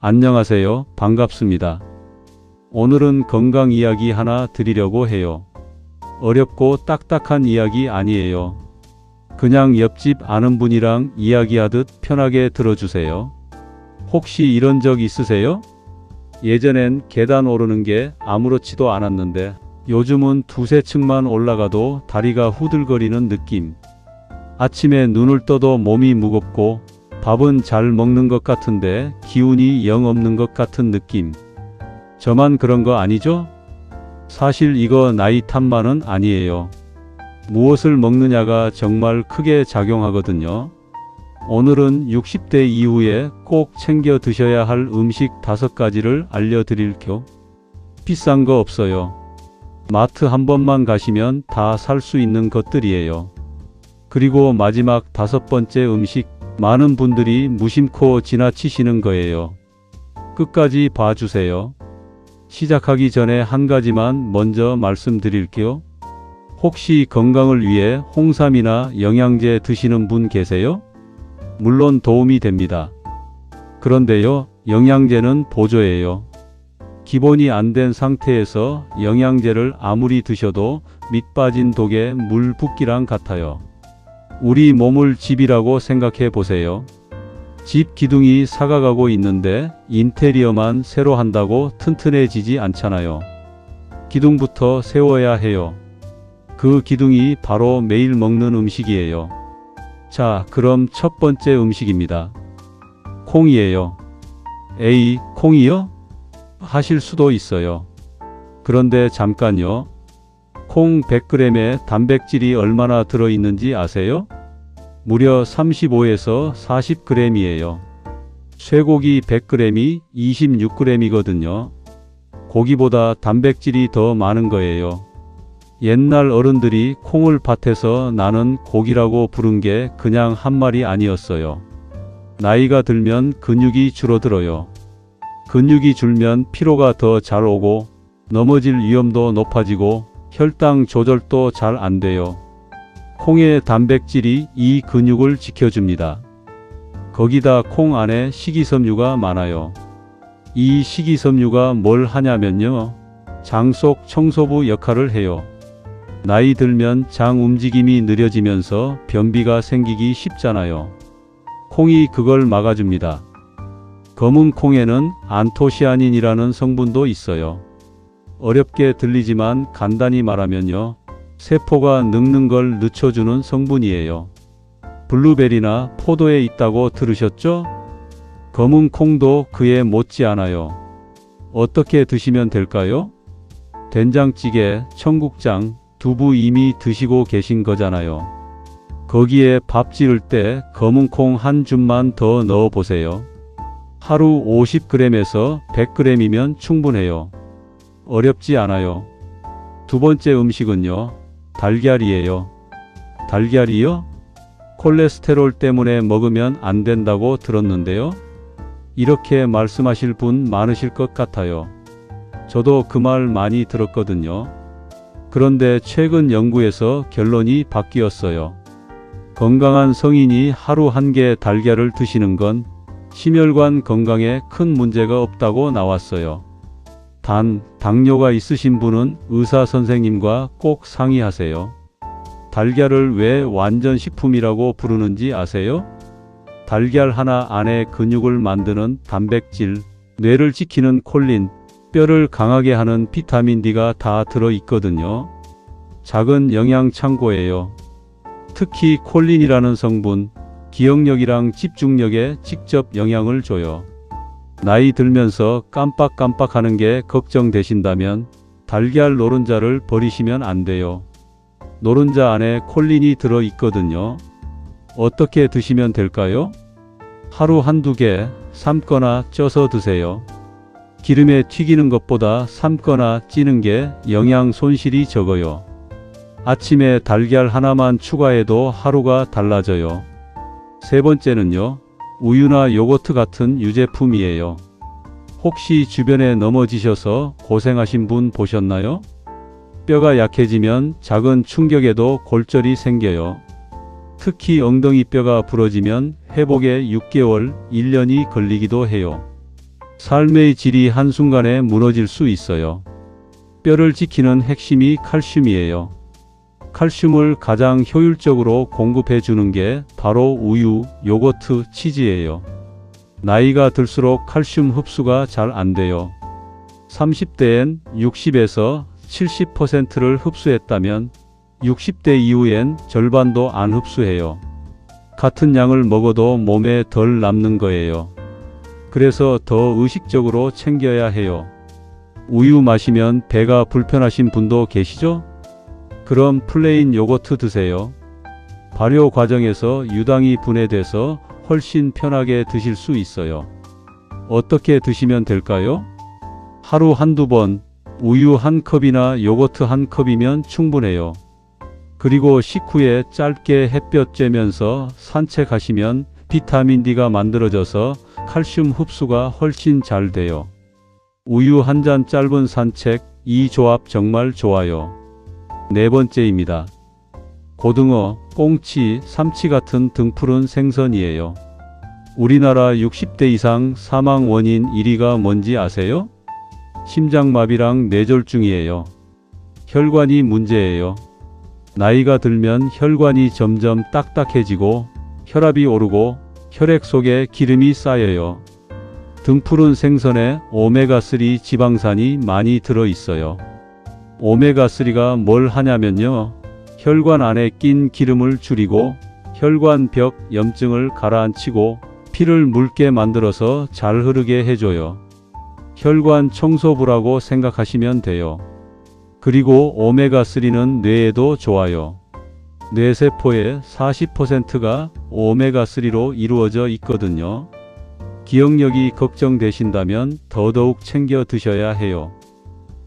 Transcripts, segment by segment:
안녕하세요. 반갑습니다. 오늘은 건강 이야기 하나 드리려고 해요. 어렵고 딱딱한 이야기 아니에요. 그냥 옆집 아는 분이랑 이야기하듯 편하게 들어주세요. 혹시 이런 적 있으세요? 예전엔 계단 오르는 게 아무렇지도 않았는데 요즘은 두세 층만 올라가도 다리가 후들거리는 느낌. 아침에 눈을 떠도 몸이 무겁고 밥은 잘 먹는 것 같은데 기운이 영 없는 것 같은 느낌. 저만 그런 거 아니죠? 사실 이거 나이 탓만은 아니에요. 무엇을 먹느냐가 정말 크게 작용하거든요. 오늘은 60대 이후에 꼭 챙겨 드셔야 할 음식 5가지를 알려드릴게요. 비싼 거 없어요. 마트 한 번만 가시면 다 살 수 있는 것들이에요. 그리고 마지막 5번째 음식, 많은 분들이 무심코 지나치시는 거예요. 끝까지 봐주세요. 시작하기 전에 한 가지만 먼저 말씀드릴게요. 혹시 건강을 위해 홍삼이나 영양제 드시는 분 계세요? 물론 도움이 됩니다. 그런데요, 영양제는 보조예요. 기본이 안 된 상태에서 영양제를 아무리 드셔도 밑 빠진 독에 물 붓기랑 같아요. 우리 몸을 집이라고 생각해 보세요. 집 기둥이 삭아가고 있는데 인테리어만 새로 한다고 튼튼해지지 않잖아요. 기둥부터 세워야 해요. 그 기둥이 바로 매일 먹는 음식이에요. 자, 그럼 첫 번째 음식입니다. 콩이에요. 에이, 콩이요? 하실 수도 있어요. 그런데 잠깐요. 콩 100g에 단백질이 얼마나 들어있는지 아세요? 무려 35에서 40g이에요. 쇠고기 100g이 26g이거든요. 고기보다 단백질이 더 많은 거예요. 옛날 어른들이 콩을 밭에서 나는 고기라고 부른 게 그냥 한 말이 아니었어요. 나이가 들면 근육이 줄어들어요. 근육이 줄면 피로가 더 잘 오고 넘어질 위험도 높아지고 혈당 조절도 잘 안 돼요. 콩의 단백질이 이 근육을 지켜줍니다. 거기다 콩 안에 식이섬유가 많아요. 이 식이섬유가 뭘 하냐면요. 장 속 청소부 역할을 해요. 나이 들면 장 움직임이 느려지면서 변비가 생기기 쉽잖아요. 콩이 그걸 막아줍니다. 검은 콩에는 안토시아닌이라는 성분도 있어요. 어렵게 들리지만 간단히 말하면요. 세포가 늙는 걸 늦춰주는 성분이에요. 블루베리나 포도에 있다고 들으셨죠? 검은 콩도 그에 못지않아요. 어떻게 드시면 될까요? 된장찌개, 청국장, 두부 이미 드시고 계신 거잖아요. 거기에 밥 지을 때 검은 콩 한 줌만 더 넣어 보세요. 하루 50g에서 100g이면 충분해요. 어렵지 않아요. 두 번째 음식은요. 달걀이에요. 달걀이요? 콜레스테롤 때문에 먹으면 안 된다고 들었는데요. 이렇게 말씀하실 분 많으실 것 같아요. 저도 그 말 많이 들었거든요. 그런데 최근 연구에서 결론이 바뀌었어요. 건강한 성인이 하루 1개 달걀을 드시는 건 심혈관 건강에 큰 문제가 없다고 나왔어요. 단, 당뇨가 있으신 분은 의사 선생님과 꼭 상의하세요. 달걀을 왜 완전식품이라고 부르는지 아세요? 달걀 하나 안에 근육을 만드는 단백질, 뇌를 지키는 콜린, 뼈를 강하게 하는 비타민 D가 다 들어있거든요. 작은 영양 창고예요. 특히 콜린이라는 성분, 기억력이랑 집중력에 직접 영향을 줘요. 나이 들면서 깜빡깜빡하는 게 걱정되신다면 달걀 노른자를 버리시면 안 돼요. 노른자 안에 콜린이 들어있거든요. 어떻게 드시면 될까요? 하루 1~2개 삶거나 쪄서 드세요. 기름에 튀기는 것보다 삶거나 찌는 게 영양 손실이 적어요. 아침에 달걀 하나만 추가해도 하루가 달라져요. 세 번째는요. 우유나 요거트 같은 유제품이에요. 혹시 주변에 넘어지셔서 고생하신 분 보셨나요? 뼈가 약해지면 작은 충격에도 골절이 생겨요. 특히 엉덩이 뼈가 부러지면 회복에 6개월, 1년이 걸리기도 해요. 삶의 질이 한순간에 무너질 수 있어요. 뼈를 지키는 핵심이 칼슘이에요. 칼슘을 가장 효율적으로 공급해 주는 게 바로 우유, 요거트, 치즈예요. 나이가 들수록 칼슘 흡수가 잘 안 돼요. 30대엔 60에서 70%를 흡수했다면 60대 이후엔 절반도 안 흡수해요. 같은 양을 먹어도 몸에 덜 남는 거예요. 그래서 더 의식적으로 챙겨야 해요. 우유 마시면 배가 불편하신 분도 계시죠? 그럼 플레인 요거트 드세요. 발효 과정에서 유당이 분해돼서 훨씬 편하게 드실 수 있어요. 어떻게 드시면 될까요? 하루 한두 번 우유 한 컵이나 요거트 한 컵이면 충분해요. 그리고 식후에 짧게 햇볕 쬐면서 산책하시면 비타민 D가 만들어져서 칼슘 흡수가 훨씬 잘 돼요. 우유 한 잔 짧은 산책, 이 조합 정말 좋아요. 네 번째입니다. 고등어, 꽁치, 삼치 같은 등푸른 생선이에요. 우리나라 60대 이상 사망 원인 1위가 뭔지 아세요? 심장마비랑 뇌졸중이에요. 혈관이 문제예요. 나이가 들면 혈관이 점점 딱딱해지고 혈압이 오르고 혈액 속에 기름이 쌓여요. 등푸른 생선에 오메가3 지방산이 많이 들어 있어요. 오메가3가 뭘 하냐면요. 혈관 안에 낀 기름을 줄이고 혈관벽 염증을 가라앉히고 피를 묽게 만들어서 잘 흐르게 해줘요. 혈관 청소부라고 생각하시면 돼요. 그리고 오메가3는 뇌에도 좋아요. 뇌세포의 40%가 오메가3로 이루어져 있거든요. 기억력이 걱정되신다면 더더욱 챙겨 드셔야 해요.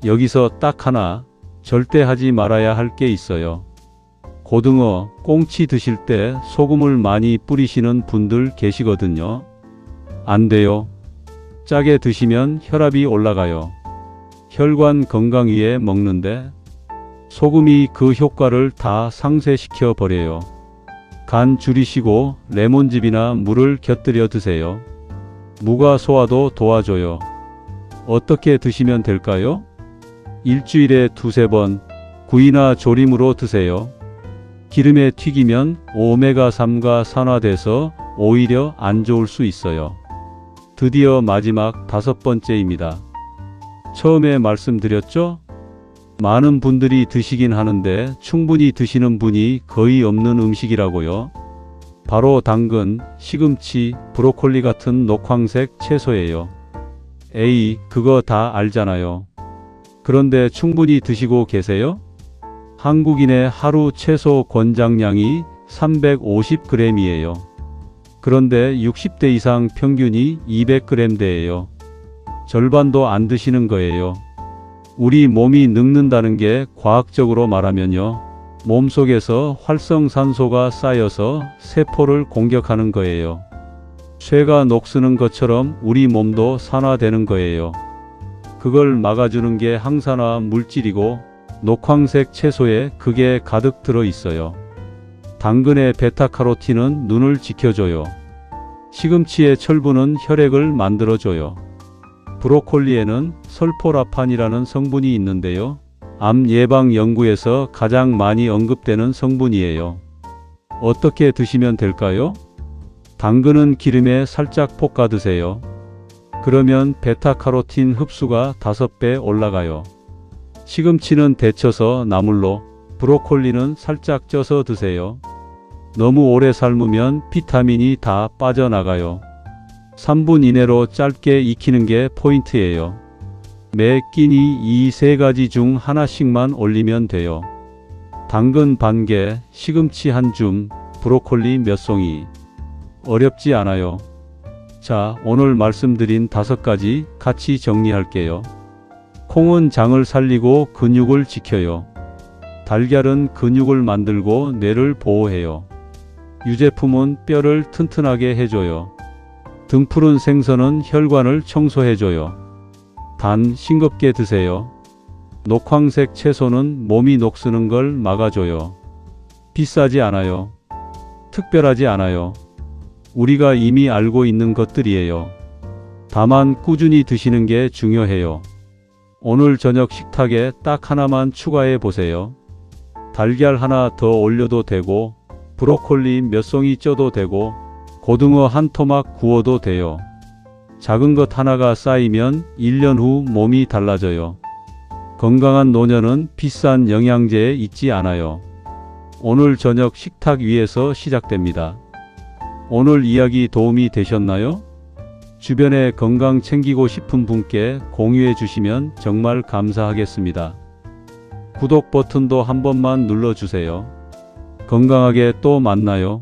여기서 딱 하나 절대 하지 말아야 할 게 있어요. 고등어, 꽁치 드실 때 소금을 많이 뿌리시는 분들 계시거든요. 안 돼요. 짜게 드시면 혈압이 올라가요. 혈관 건강 위해 먹는데 소금이 그 효과를 다 상쇄시켜 버려요. 간 줄이시고 레몬즙이나 물을 곁들여 드세요. 무가 소화도 도와줘요. 어떻게 드시면 될까요? 일주일에 두세 번 구이나 조림으로 드세요. 기름에 튀기면 오메가3가 산화돼서 오히려 안 좋을 수 있어요. 드디어 마지막 다섯 번째입니다. 처음에 말씀드렸죠? 많은 분들이 드시긴 하는데 충분히 드시는 분이 거의 없는 음식이라고요. 바로 당근, 시금치, 브로콜리 같은 녹황색 채소예요. 에이, 그거 다 알잖아요. 그런데 충분히 드시고 계세요? 한국인의 하루 채소 권장량이 350g이에요. 그런데 60대 이상 평균이 200g대예요. 절반도 안 드시는 거예요. 우리 몸이 늙는다는 게 과학적으로 말하면요. 몸속에서 활성산소가 쌓여서 세포를 공격하는 거예요. 쇠가 녹쓰는 것처럼 우리 몸도 산화되는 거예요. 그걸 막아주는 게 항산화 물질이고 녹황색 채소에 그게 가득 들어 있어요. 당근의 베타카로틴은 눈을 지켜줘요. 시금치의 철분은 혈액을 만들어줘요. 브로콜리에는 설포라판이라는 성분이 있는데요. 암 예방 연구에서 가장 많이 언급되는 성분이에요. 어떻게 드시면 될까요? 당근은 기름에 살짝 볶아 드세요. 그러면 베타카로틴 흡수가 5배 올라가요. 시금치는 데쳐서 나물로, 브로콜리는 살짝 쪄서 드세요. 너무 오래 삶으면 비타민이 다 빠져나가요. 3분 이내로 짧게 익히는 게 포인트예요. 매 끼니 이 세 가지 중 하나씩만 올리면 돼요. 당근 반 개, 시금치 한 줌, 브로콜리 몇 송이. 어렵지 않아요. 자, 오늘 말씀드린 5가지 같이 정리할게요. 콩은 장을 살리고 근육을 지켜요. 달걀은 근육을 만들고 뇌를 보호해요. 유제품은 뼈를 튼튼하게 해줘요. 등푸른 생선은 혈관을 청소해줘요. 단 싱겁게 드세요. 녹황색 채소는 몸이 녹쓰는 걸 막아줘요. 비싸지 않아요. 특별하지 않아요. 우리가 이미 알고 있는 것들이에요. 다만 꾸준히 드시는 게 중요해요. 오늘 저녁 식탁에 딱 하나만 추가해 보세요. 달걀 하나 더 올려도 되고, 브로콜리 몇 송이 쪄도 되고, 고등어 한 토막 구워도 돼요. 작은 것 하나가 쌓이면 1년 후 몸이 달라져요. 건강한 노년은 비싼 영양제에 있지 않아요. 오늘 저녁 식탁 위에서 시작됩니다. 오늘 이야기 도움이 되셨나요? 주변에 건강 챙기고 싶은 분께 공유해 주시면 정말 감사하겠습니다. 구독 버튼도 한 번만 눌러주세요. 건강하게 또 만나요.